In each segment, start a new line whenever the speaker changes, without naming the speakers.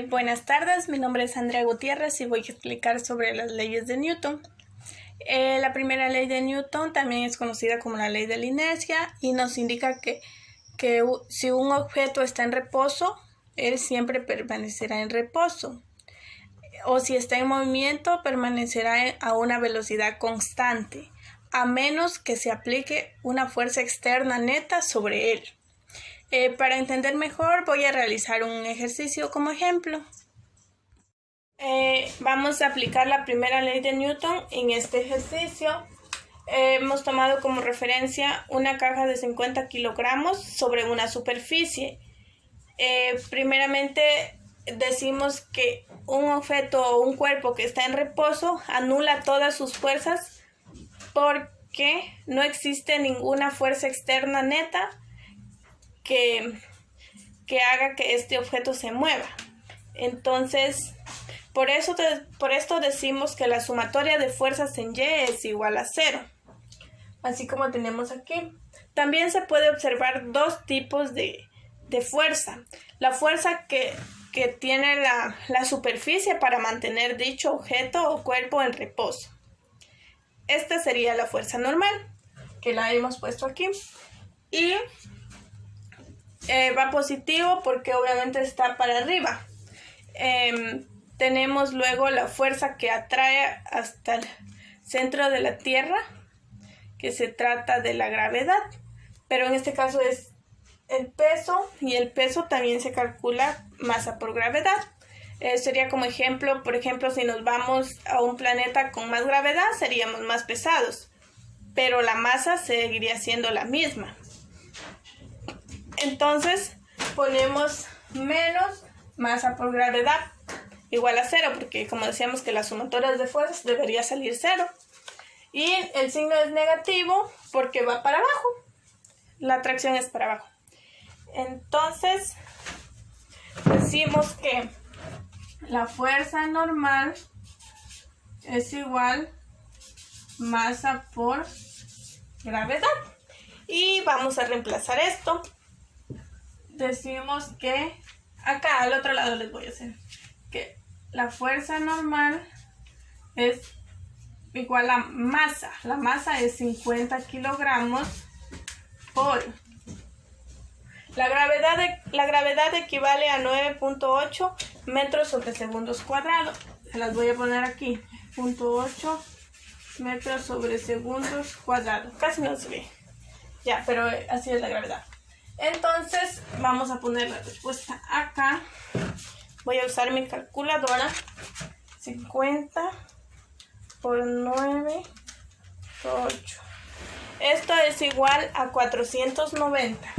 Buenas tardes, mi nombre es Andrea Gutiérrez y voy a explicar sobre las leyes de Newton. La primera ley de Newton también es conocida como la ley de la inercia y nos indica que si un objeto está en reposo, él siempre permanecerá en reposo. O si está en movimiento, permanecerá a una velocidad constante, a menos que se aplique una fuerza externa neta sobre él. Para entender mejor voy a realizar un ejercicio como ejemplo. Vamos a aplicar la primera ley de Newton en este ejercicio. Hemos tomado como referencia una caja de 50 kilogramos sobre una superficie. Primeramente decimos que un objeto o un cuerpo que está en reposo anula todas sus fuerzas porque no existe ninguna fuerza externa neta que haga que este objeto se mueva. Entonces, por esto decimos que la sumatoria de fuerzas en Y es igual a 0, así como tenemos aquí. También se puede observar dos tipos de fuerza. La fuerza que tiene la superficie para mantener dicho objeto o cuerpo en reposo. Esta sería la fuerza normal, que la hemos puesto aquí. Y va positivo porque obviamente está para arriba. Tenemos luego la fuerza que atrae hasta el centro de la Tierra, que se trata de la gravedad, pero en este caso es el peso, y el peso también se calcula masa por gravedad. Sería como ejemplo, por ejemplo, si nos vamos a un planeta con más gravedad, seríamos más pesados, pero la masa seguiría siendo la misma. Entonces ponemos menos masa por gravedad igual a 0, porque como decíamos que las sumatorias de fuerzas debería salir 0. Y el signo es negativo porque va para abajo. La atracción es para abajo. Entonces decimos que la fuerza normal es igual masa por gravedad. Y vamos a reemplazar esto. Decimos que acá al otro lado les voy a hacer que la fuerza normal es igual a masa. La masa es 50 kilogramos por la gravedad equivale a 9.8 metros sobre segundos cuadrados. Se las voy a poner aquí. 0.8 metros sobre segundos cuadrados. Casi no se ve. Ya, pero así es la gravedad. Entonces vamos a poner la respuesta acá. Voy a usar mi calculadora. 50 por 9.8. Esto es igual a 490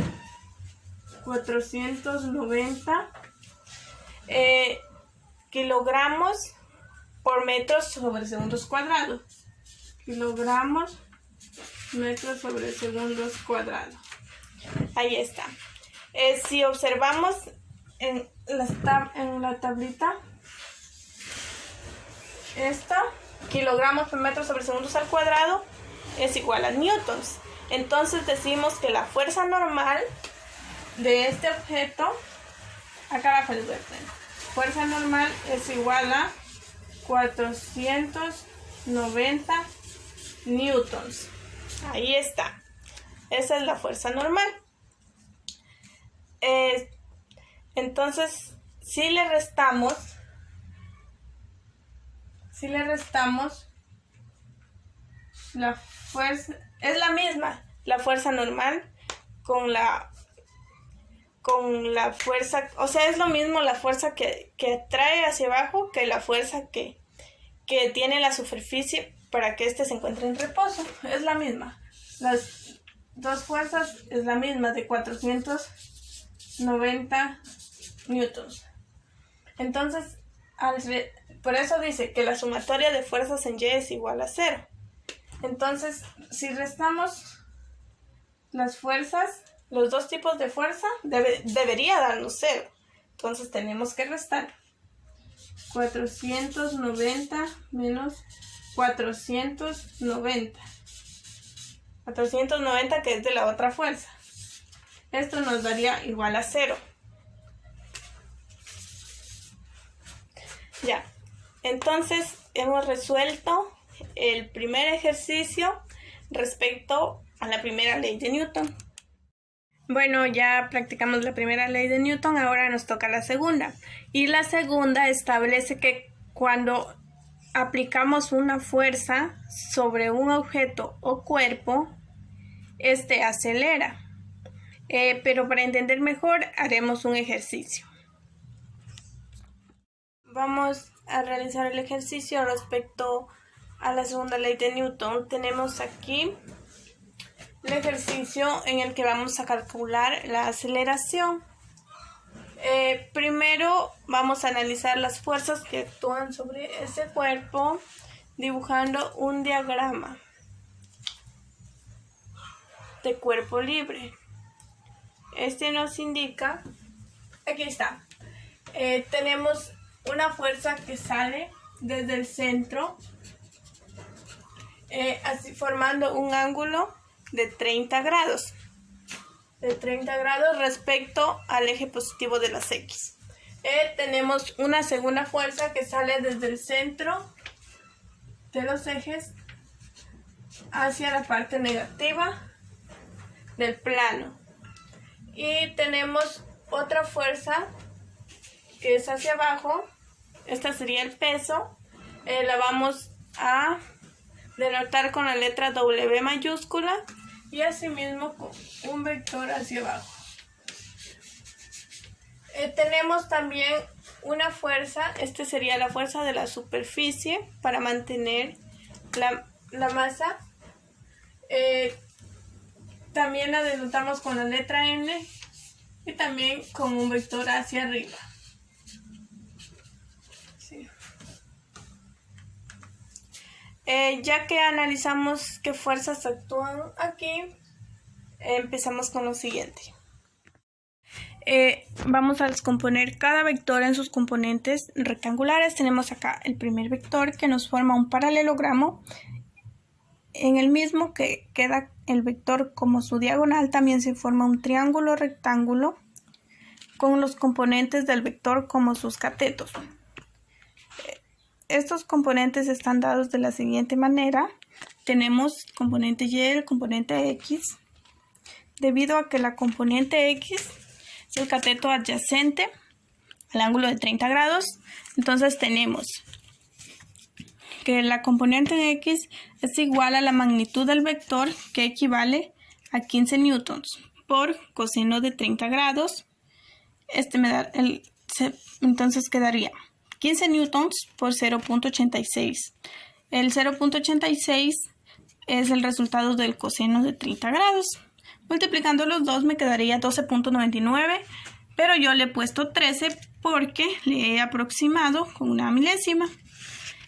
kilogramos por metros sobre segundos cuadrados. Kilogramos metros sobre segundos cuadrados. Ahí está. Si observamos en la tablita, kilogramos por metro sobre segundos al cuadrado es igual a newtons. Entonces decimos que la fuerza normal de este objeto, acá abajo les voy a poner, fuerza normal es igual a 490 newtons. Ahí está. Esa es la fuerza normal. Entonces, si le restamos la fuerza, es la misma, la fuerza normal con la fuerza, o sea, es lo mismo la fuerza que atrae hacia abajo que la fuerza que tiene la superficie para que éste se encuentre en reposo. Es la misma. Las dos fuerzas es la misma, de 490 newtons. Entonces, por eso dice que la sumatoria de fuerzas en Y es igual a 0. Entonces, si restamos las fuerzas, los dos tipos de fuerza, debería darnos 0. Entonces tenemos que restar 490 menos 490. 490 que es de la otra fuerza. Esto nos daría igual a 0. Ya, entonces hemos resuelto el primer ejercicio respecto a la primera ley de Newton. Bueno, ya practicamos la primera ley de Newton, ahora nos toca la segunda. Y la segunda establece que cuando aplicamos una fuerza sobre un objeto o cuerpo, este acelera. Pero para entender mejor, haremos un ejercicio. Vamos a realizar el ejercicio respecto a la segunda ley de Newton. Tenemos aquí el ejercicio en el que vamos a calcular la aceleración. Primero vamos a analizar las fuerzas que actúan sobre ese cuerpo dibujando un diagrama de cuerpo libre. Este nos indica, aquí está, tenemos una fuerza que sale desde el centro, así formando un ángulo de 30 grados. De 30 grados respecto al eje positivo de las X. Tenemos una segunda fuerza que sale desde el centro de los ejes hacia la parte negativa del plano. Y tenemos otra fuerza que es hacia abajo. Esta sería el peso. La vamos a denotar con la letra W mayúscula. Y asimismo con un vector hacia abajo. Tenemos también una fuerza, esta sería la fuerza de la superficie para mantener la masa. También la denotamos con la letra N y también con un vector hacia arriba. Sí. Ya que analizamos qué fuerzas actúan aquí, empezamos con lo siguiente. Vamos a descomponer cada vector en sus componentes rectangulares. Tenemos acá el primer vector que nos forma un paralelogramo. En el mismo que queda el vector como su diagonal, también se forma un triángulo rectángulo con los componentes del vector como sus catetos. Estos componentes están dados de la siguiente manera. Tenemos componente Y, el componente X. Debido a que la componente X es el cateto adyacente al ángulo de 30 grados, entonces tenemos que la componente X es igual a la magnitud del vector, que equivale a 15 newtons por coseno de 30 grados. Entonces quedaría 15 newtons por 0.86. El 0.86 es el resultado del coseno de 30 grados. Multiplicando los dos me quedaría 12.99, pero yo le he puesto 13 porque le he aproximado con una milésima.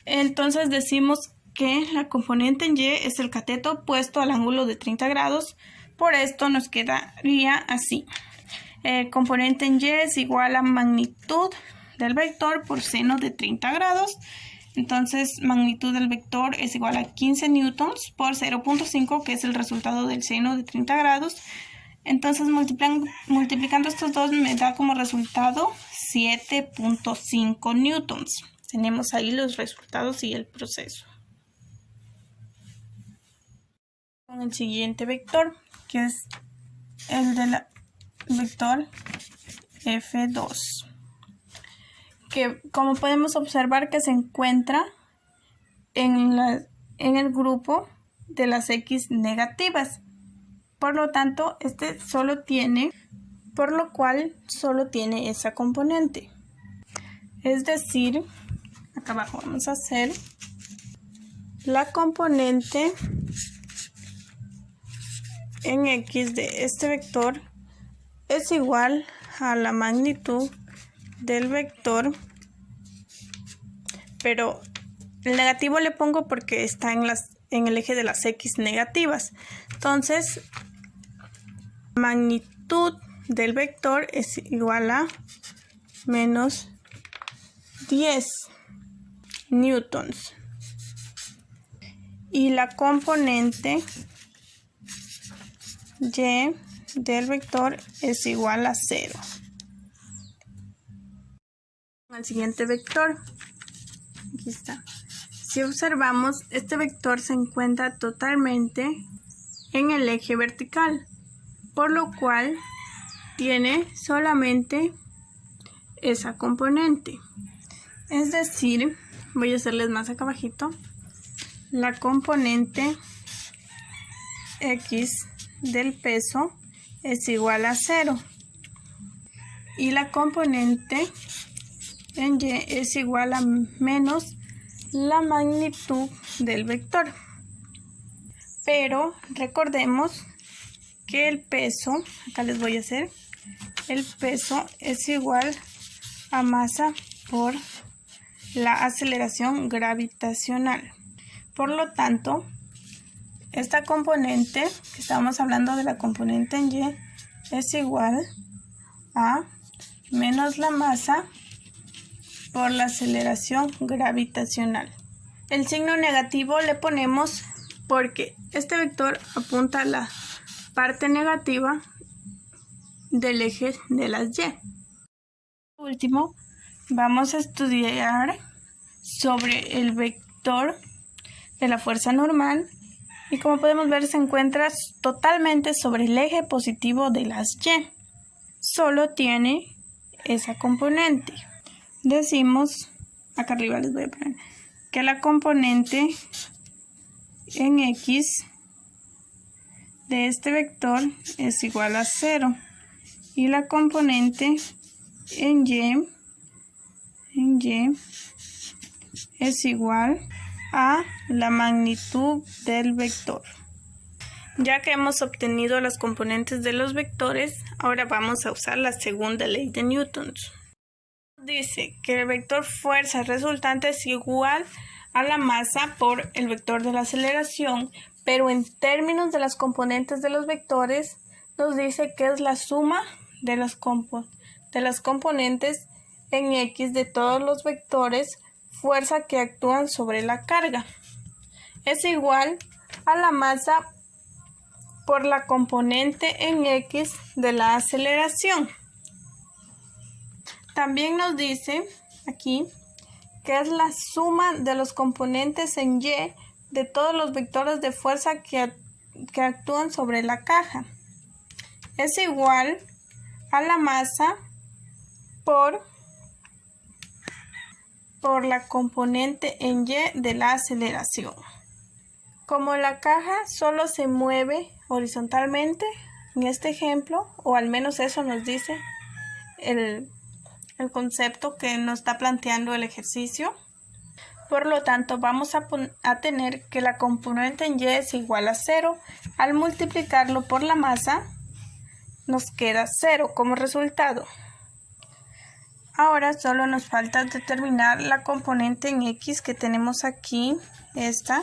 Entonces decimos que la componente en Y es el cateto opuesto al ángulo de 30 grados. Por esto nos quedaría así. Componente en Y es igual a magnitud del vector por seno de 30 grados. Entonces magnitud del vector es igual a 15 newtons por 0.5, que es el resultado del seno de 30 grados. Entonces multiplicando estos dos me da como resultado 7.5 newtons. Tenemos ahí los resultados y el proceso. Con el siguiente vector, que es el del vector F2. Que como podemos observar que se encuentra en el grupo de las X negativas. Por lo tanto, por lo cual solo tiene esa componente. Es decir, acá abajo vamos a hacer la componente en X de este vector es igual a la magnitud del vector, pero el negativo le pongo porque está en el eje de las X negativas. Entonces, magnitud del vector es igual a menos 10 newtons. Y la componente Y del vector es igual a 0. El siguiente vector, Aquí está. Si observamos, este vector se encuentra totalmente en el eje vertical, por lo cual tiene solamente esa componente. Es decir, voy a hacerles más acá abajito, la componente X del peso es igual a 0 y la componente en Y es igual a menos la magnitud del vector. Pero recordemos que el peso, acá les voy a hacer, el peso es igual a masa por la aceleración gravitacional. Por lo tanto, esta componente, que estamos hablando de la componente en Y, es igual a menos la masa por la aceleración gravitacional. El signo negativo le ponemos porque este vector apunta a la parte negativa del eje de las Y. Por último, vamos a estudiar sobre el vector de la fuerza normal y como podemos ver se encuentra totalmente sobre el eje positivo de las Y. Solo tiene esa componente. Decimos, acá arriba les voy a poner, que la componente en X de este vector es igual a 0 y la componente en Y es igual a la magnitud del vector. Ya que hemos obtenido las componentes de los vectores, ahora vamos a usar la segunda ley de Newton. Dice que el vector fuerza resultante es igual a la masa por el vector de la aceleración, pero en términos de las componentes de los vectores nos dice que es la suma de las componentes en X de todos los vectores fuerza que actúan sobre la carga. Es igual a la masa por la componente en X de la aceleración. También nos dice aquí que es la suma de los componentes en Y de todos los vectores de fuerza que actúan sobre la caja. Es igual a la masa por la componente en Y de la aceleración. Como la caja solo se mueve horizontalmente en este ejemplo, o al menos eso nos dice el concepto que nos está planteando el ejercicio. Por lo tanto, vamos a tener que la componente en Y es igual a 0. Al multiplicarlo por la masa, nos queda 0 como resultado. Ahora solo nos falta determinar la componente en X que tenemos aquí, esta,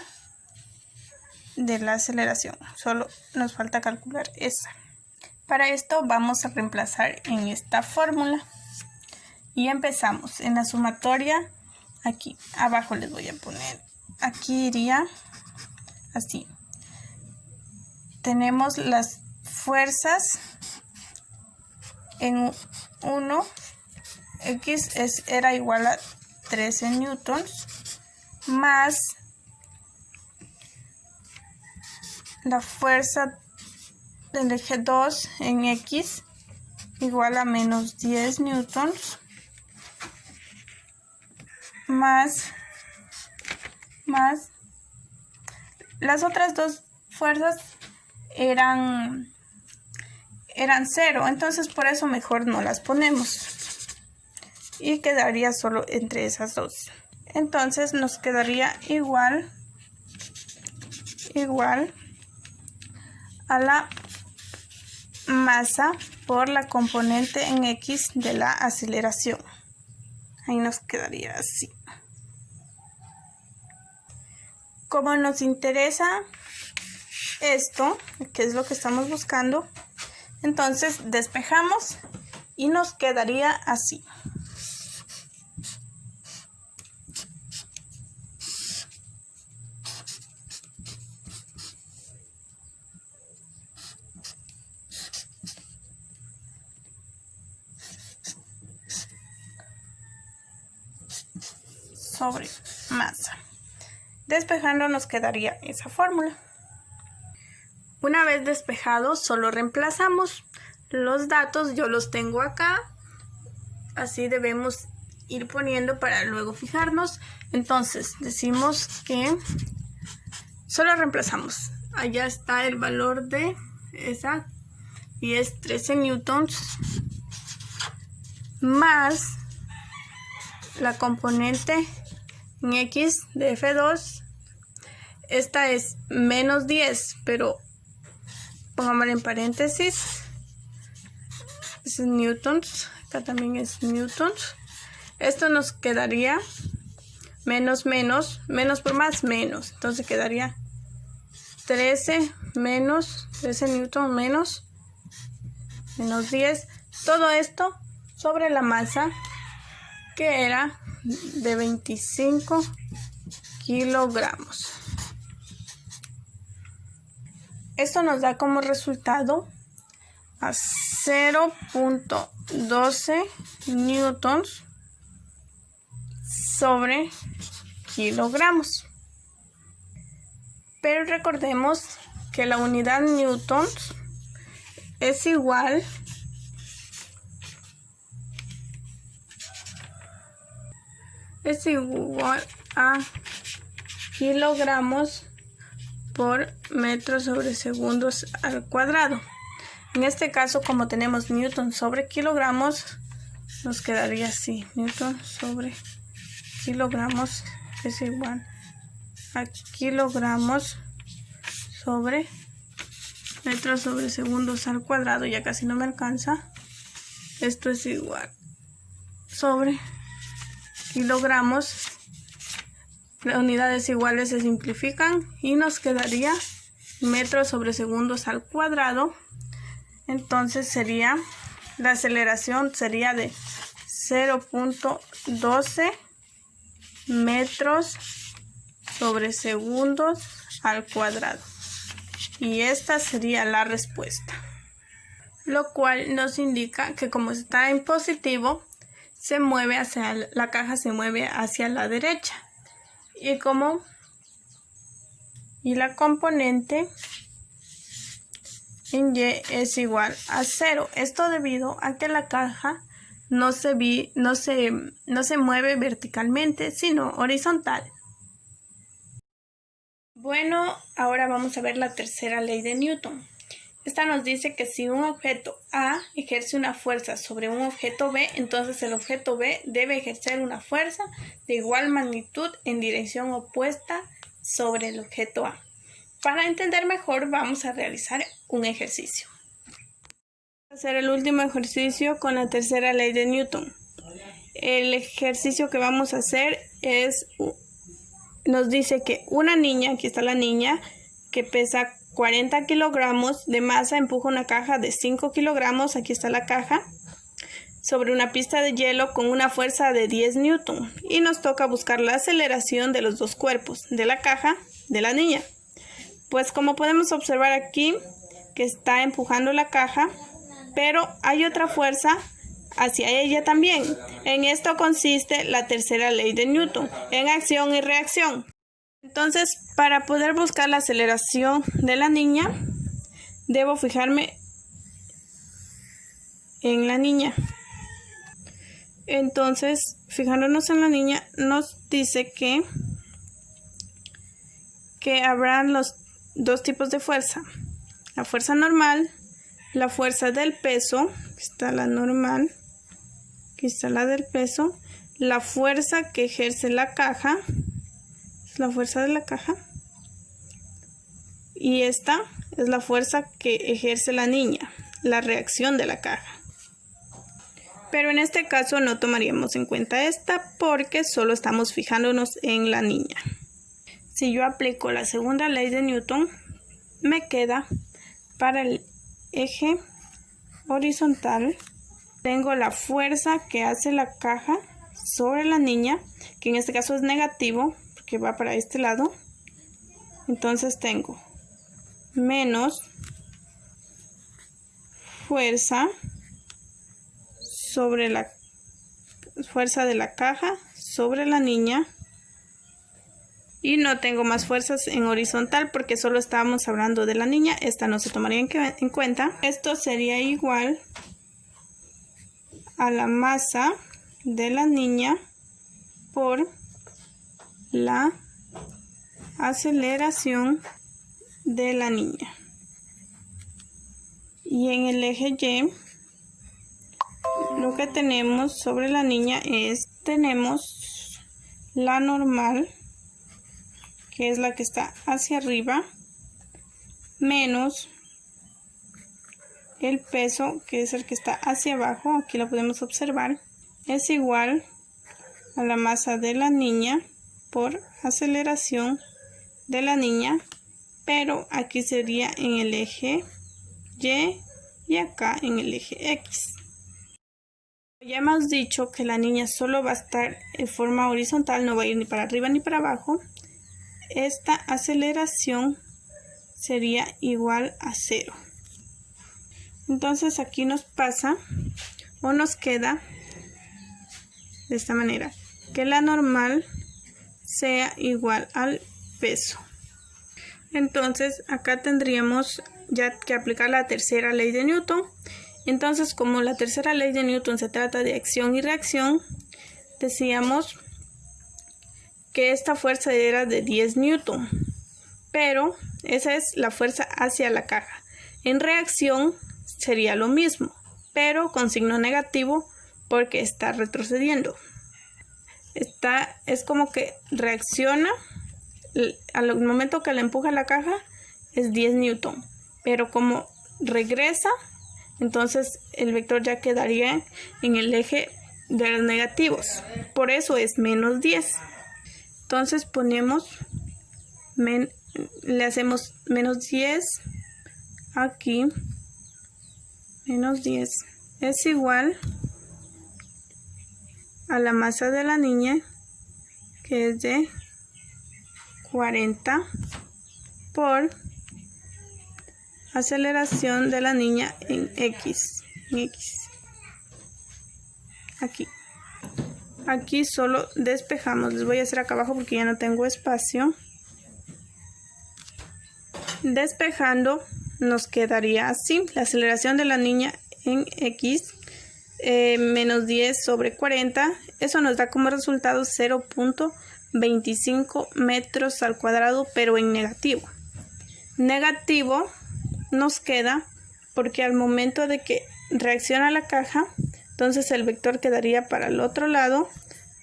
de la aceleración. Solo nos falta calcular esta. Para esto vamos a reemplazar en esta fórmula. Y empezamos en la sumatoria. Aquí abajo les voy a poner, aquí iría así. Tenemos las fuerzas en 1, X era igual a 13 newtons, más la fuerza del eje 2 en X igual a menos 10 newtons, más las otras dos fuerzas eran 0, entonces por eso mejor no las ponemos y quedaría solo entre esas dos. Entonces nos quedaría igual a la masa por la componente en X de la aceleración. Ahí nos quedaría así. Como nos interesa esto, que es lo que estamos buscando, entonces despejamos y nos quedaría así. sobre masa. Despejando nos quedaría esa fórmula. Una vez despejado, solo reemplazamos los datos. Yo los tengo acá. Así debemos ir poniendo para luego fijarnos. Entonces decimos que solo reemplazamos. Allá está el valor de esa y es 13 newtons más la componente en X de F2. Esta es menos 10, pero pongámosle en paréntesis. Es newtons. Acá también es newtons. Esto nos quedaría menos por más, menos. Entonces quedaría 13 newtons menos 10. Todo esto sobre la masa que era de 25 kilogramos. Esto nos da como resultado a 0.12 newtons sobre kilogramos. Pero recordemos que la unidad newtons es igual a kilogramos por metros sobre segundos al cuadrado. En este caso, como tenemos newton sobre kilogramos, nos quedaría así: newton sobre kilogramos es igual a kilogramos sobre metros sobre segundos al cuadrado. Ya casi no me alcanza. Esto es igual sobre kilogramos. Las unidades iguales se simplifican y nos quedaría metros sobre segundos al cuadrado. Entonces sería, la aceleración sería de 0.12 metros sobre segundos al cuadrado. Y esta sería la respuesta. Lo cual nos indica que como está en positivo, se mueve hacia la caja, se mueve hacia la derecha. Y la componente en Y es igual a 0. Esto debido a que la caja no se mueve verticalmente, sino horizontal. Bueno, ahora vamos a ver la tercera ley de Newton. Esta nos dice que si un objeto A ejerce una fuerza sobre un objeto B, entonces el objeto B debe ejercer una fuerza de igual magnitud en dirección opuesta sobre el objeto A. Para entender mejor, vamos a realizar un ejercicio. Vamos a hacer el último ejercicio con la tercera ley de Newton. El ejercicio que vamos a hacer nos dice que una niña, aquí está la niña, que pesa 40 kilogramos de masa, empuja una caja de 5 kilogramos, aquí está la caja, sobre una pista de hielo con una fuerza de 10 newton. Y nos toca buscar la aceleración de los dos cuerpos, de la caja, de la niña. Pues como podemos observar aquí, que está empujando la caja, pero hay otra fuerza hacia ella también. En esto consiste la tercera ley de Newton, en acción y reacción. Entonces, para poder buscar la aceleración de la niña, debo fijarme en la niña. Entonces, fijándonos en la niña, nos dice que habrán los dos tipos de fuerza. La fuerza normal, la fuerza del peso, aquí está la normal, aquí está la del peso, la fuerza que ejerce la caja, es la fuerza de la caja, y esta es la fuerza que ejerce la niña, la reacción de la caja. Pero en este caso no tomaríamos en cuenta esta porque solo estamos fijándonos en la niña. Si yo aplico la segunda ley de Newton, me queda para el eje horizontal, tengo la fuerza que hace la caja sobre la niña, que en este caso es negativo, porque va para este lado. Entonces tengo menos fuerza sobre la fuerza de la caja sobre la niña, Y no tengo más fuerzas en horizontal porque solo estábamos hablando de la niña. Esta no se tomaría en cuenta. Esto sería igual a la masa de la niña por la aceleración de la niña. Y en el eje Y, lo que tenemos sobre la niña tenemos la normal, que es la que está hacia arriba, menos el peso, que es el que está hacia abajo. Aquí lo podemos observar. Es igual a la masa de la niña por aceleración de la niña, pero aquí sería en el eje Y y acá en el eje X. Ya hemos dicho que la niña solo va a estar en forma horizontal, no va a ir ni para arriba ni para abajo. Esta aceleración sería igual a 0. Entonces aquí nos pasa o nos queda de esta manera, que la normal sea igual al peso. Entonces acá tendríamos ya que aplicar la tercera ley de Newton. Entonces, como la tercera ley de Newton se trata de acción y reacción, decíamos que esta fuerza era de 10 Newton, pero esa es la fuerza hacia la caja. En reacción sería lo mismo, pero con signo negativo porque está retrocediendo. Es como que reacciona al momento que le empuja la caja, es 10 Newton, pero como regresa, entonces el vector ya quedaría en el eje de los negativos, por eso es menos 10. Entonces ponemos, le hacemos menos 10 aquí, menos 10 es igual a la masa de la niña, que es de 40 por aceleración de la niña en X. Aquí solo despejamos. Les voy a hacer acá abajo porque ya no tengo espacio. Despejando nos quedaría así. La aceleración de la niña en X, menos 10 sobre 40. Eso nos da como resultado 0.25 metros al cuadrado, pero en negativo. Negativo nos queda porque al momento de que reacciona la caja, entonces el vector quedaría para el otro lado,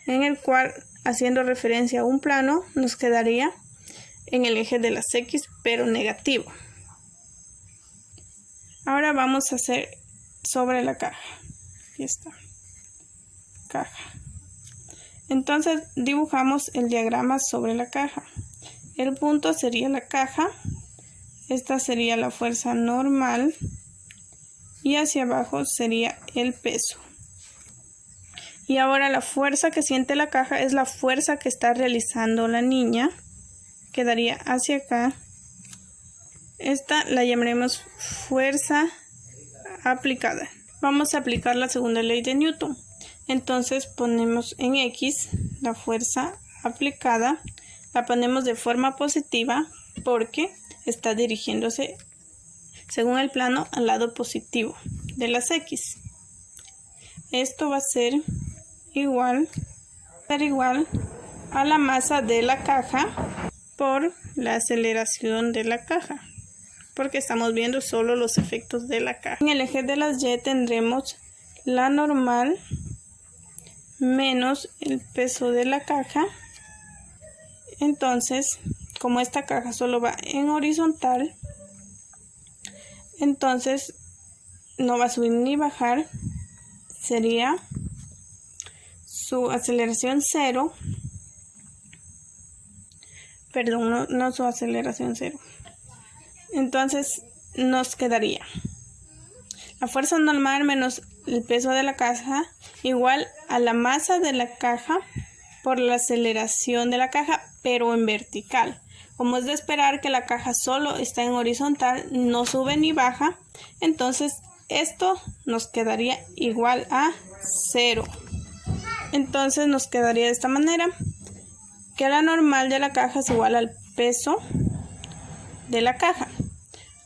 en el cual, haciendo referencia a un plano, nos quedaría en el eje de las X, pero negativo. Ahora vamos a hacer sobre la caja. Aquí está. Caja. Entonces dibujamos el diagrama sobre la caja. El punto sería la caja. Esta sería la fuerza normal. Y hacia abajo sería el peso. Y ahora la fuerza que siente la caja es la fuerza que está realizando la niña. Quedaría hacia acá. Esta la llamaremos fuerza aplicada. Vamos a aplicar la segunda ley de Newton. Entonces ponemos en X la fuerza aplicada. La ponemos de forma positiva porque está dirigiéndose según el plano al lado positivo de las X. Esto va a ser igual a la masa de la caja por la aceleración de la caja, porque estamos viendo solo los efectos de la caja. En el eje de las Y tendremos la normal menos el peso de la caja. Entonces, como esta caja solo va en horizontal, entonces no va a subir ni bajar, sería su aceleración 0, perdón, no su aceleración 0. Entonces nos quedaría la fuerza normal menos el peso de la caja igual a la masa de la caja por la aceleración de la caja, pero en vertical. Como es de esperar que la caja solo está en horizontal, no sube ni baja, entonces esto nos quedaría igual a 0. Entonces nos quedaría de esta manera. que la normal de la caja es igual al peso de la caja.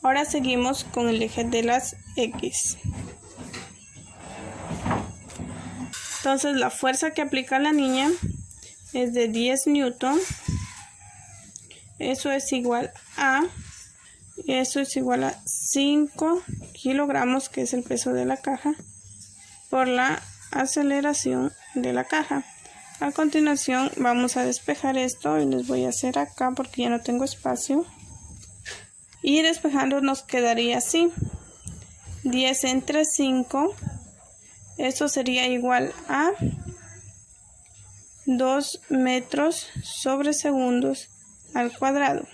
Ahora seguimos con el eje de las X. Entonces la fuerza que aplica la niña es de 10 newton. Eso es igual a 5 kilogramos, que es el peso de la caja, por la aceleración de la caja. A continuación vamos a despejar esto y les voy a hacer acá porque ya no tengo espacio. Y despejando nos quedaría así: 10 entre 5, esto sería igual a 2 metros sobre segundos al cuadrado.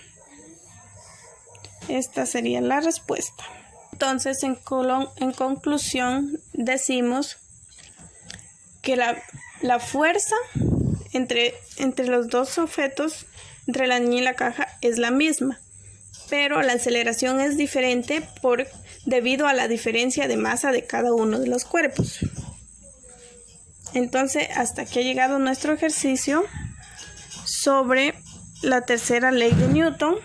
Esta sería la respuesta. Entonces, en conclusión, decimos que la fuerza entre los dos objetos, entre la niña y la caja, es la misma, pero la aceleración es diferente debido a la diferencia de masa de cada uno de los cuerpos. Entonces, hasta aquí ha llegado nuestro ejercicio sobre la tercera ley de Newton.